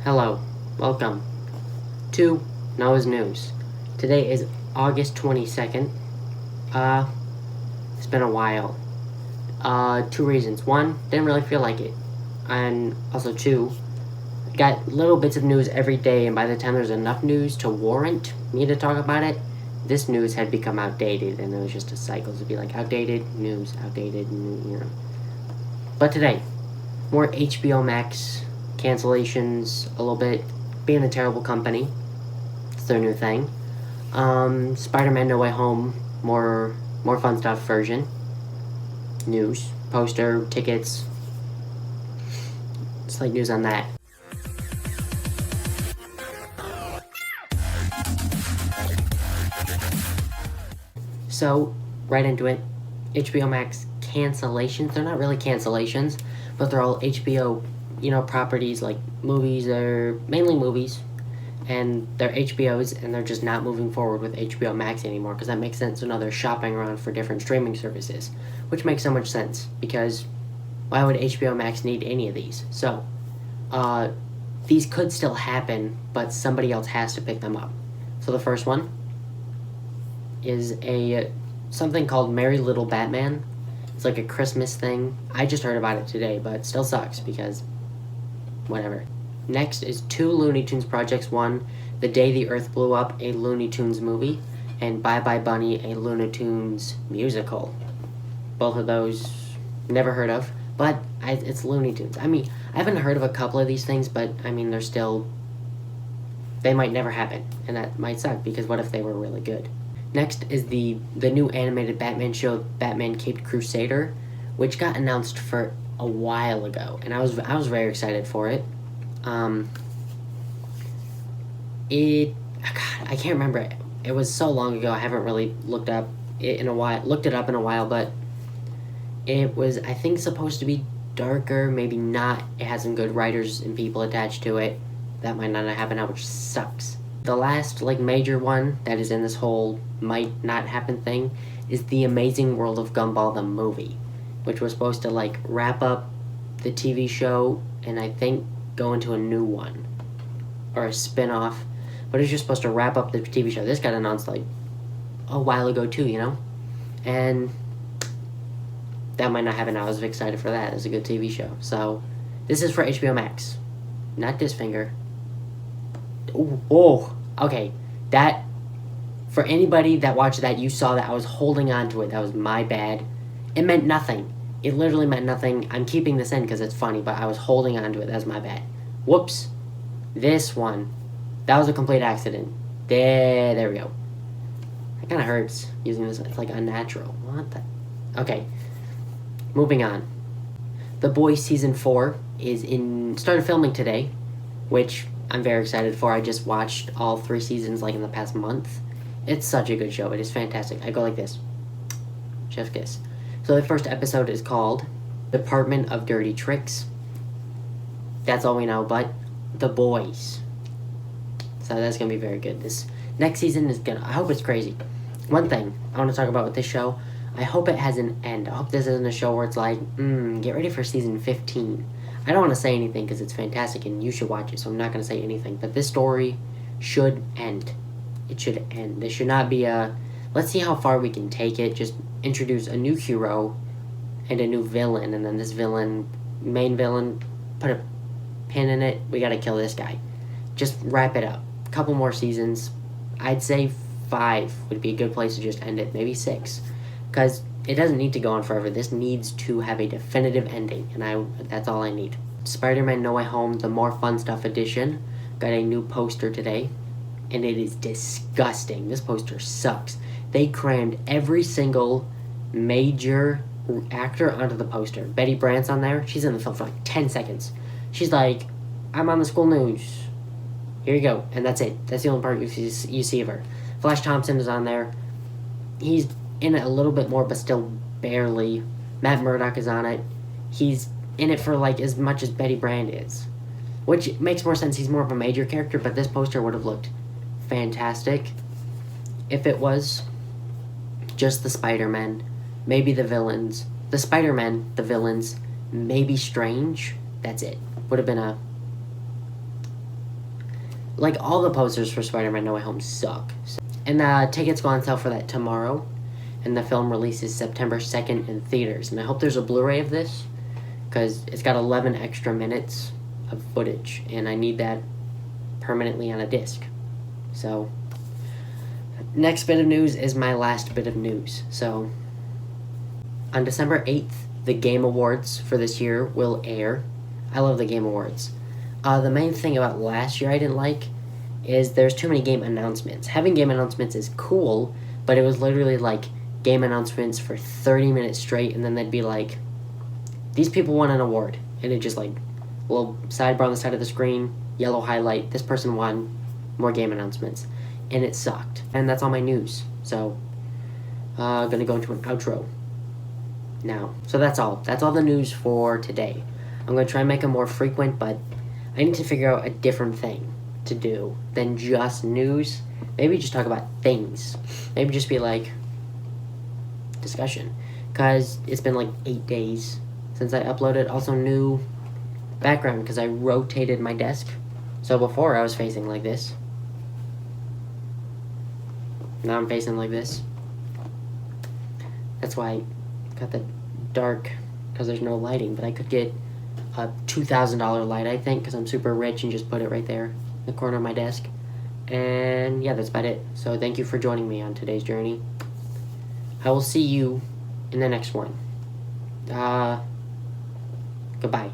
Hello, welcome to Noah's News. Today is August 22nd. It's been a while. Two reasons. One, didn't really feel like it. And also two, got little bits of news every day, and by the time there's enough news to warrant me to talk about it, this news had become outdated, and it was just a cycle. It'd be like outdated news, But today, more HBO Max cancellations, a little bit, being a terrible company. It's their new thing. Spider-Man No Way Home, more fun stuff version. News, poster, tickets. Slight news on that. So, right into it. HBO Max cancellations. They're not really cancellations, but they're all HBO, properties like movies. They're mainly movies, and they're HBO's, and they're just not moving forward with HBO Max anymore because that makes sense. So now they're shopping around for different streaming services, which makes so much sense because why would HBO Max need any of these? So, these could still happen, but somebody else has to pick them up. So the first one is something called Merry Little Batman. It's like a Christmas thing. I just heard about it today, but it still sucks because whatever. Next is two Looney Tunes projects. One, The Day the Earth Blew Up, a Looney Tunes movie, and Bye Bye Bunny, a Looney Tunes musical. Both of those never heard of, but it's Looney Tunes. I mean, I haven't heard of a couple of these things, but I mean, they might never happen, and that might suck because what if they were really good? Next is the new animated Batman show, Batman Caped Crusader, which got announced for a while ago, and I was very excited for it. God, I can't remember it. It was so long ago. I haven't really looked it up in a while, but it was, I think, supposed to be darker, maybe not. It has some good writers and people attached to it. That might not happen now, which sucks. The last, major one that is in this whole might not happen thing is The Amazing World of Gumball, the movie, which was supposed to, wrap up the TV show and I think go into a new one or a spin-off, but it's just supposed to wrap up the TV show. This got announced, a while ago, too, and that might not happen. I was excited for that. It's a good TV show. So, this is for HBO Max, not Disfinger. Okay, that, for anybody that watched that, you saw that I was holding on to it. That was my bad. It meant nothing. It literally meant nothing. I'm keeping this in because it's funny, but I was holding on to it. That's my bad. Whoops. This one, that was a complete accident. There we go. That kind of hurts using this. It's unnatural. What the? Okay. Moving on. The Boys Season 4 started filming today, which I'm very excited for. I just watched all 3 seasons in the past month. It's such a good show. It is fantastic. I go like this. Chef's kiss. So the first episode is called Department of Dirty Tricks. That's all we know, but The Boys. So that's going to be very good. This next season I hope it's crazy. One thing I want to talk about with this show, I hope it has an end. I hope this isn't a show where it's get ready for season 15. I don't want to say anything because it's fantastic and you should watch it, so I'm not going to say anything. But this story should end. It should end. This should not be let's see how far we can take it. Just introduce a new hero and a new villain, and then this main villain, put a pin in it. We got to kill this guy. Just wrap it up. A couple more seasons. I'd say 5 would be a good place to just end it. Maybe 6. Because it doesn't need to go on forever. This needs to have a definitive ending, and that's all I need. Spider-Man No Way Home, the More Fun Stuff edition, got a new poster today, and it is disgusting. This poster sucks. They crammed every single major actor onto the poster. Betty Brant's on there. She's in the film for 10 seconds. She's like, I'm on the school news. Here you go. And that's it. That's the only part you see of her. Flash Thompson is on there. He's in it a little bit more, but still barely. Matt Murdock is on it. He's in it for as much as Betty Brant is, which makes more sense. He's more of a major character, but this poster would have looked fantastic if it was just the Spider-Man, maybe the villains. The Spider-Man, the villains, maybe Strange. That's it. Would have been like all the posters for Spider-Man No Way Home suck. And tickets go on sale for that tomorrow. And the film releases September 2nd in theaters. And I hope there's a Blu-ray of this, because it's got 11 extra minutes of footage, and I need that permanently on a disc. So, next bit of news is my last bit of news. So, on December 8th, the Game Awards for this year will air. I love the Game Awards. The main thing about last year I didn't like is there's too many game announcements. Having game announcements is cool, but it was literally like game announcements for 30 minutes straight, and then they'd be like, these people won an award, and it just like a little sidebar on the side of the screen, yellow highlight, this person won, more game announcements, and it sucked. And that's all my news. So gonna go into an outro now. So that's all the news for today. I'm gonna try and make them more frequent, but I need to figure out a different thing to do than just news. Maybe just talk about things. Maybe just be like discussion, because it's been like 8 days since I uploaded. Also, new background because I rotated my desk. So before I was facing like this. Now I'm facing like this. That's why I got the dark, because there's no lighting. But I could get a $2,000 light, I think, because I'm super rich, and just put it right there in the corner of my desk. And yeah, that's about it. So thank you for joining me on today's journey. I will see you in the next one. Goodbye.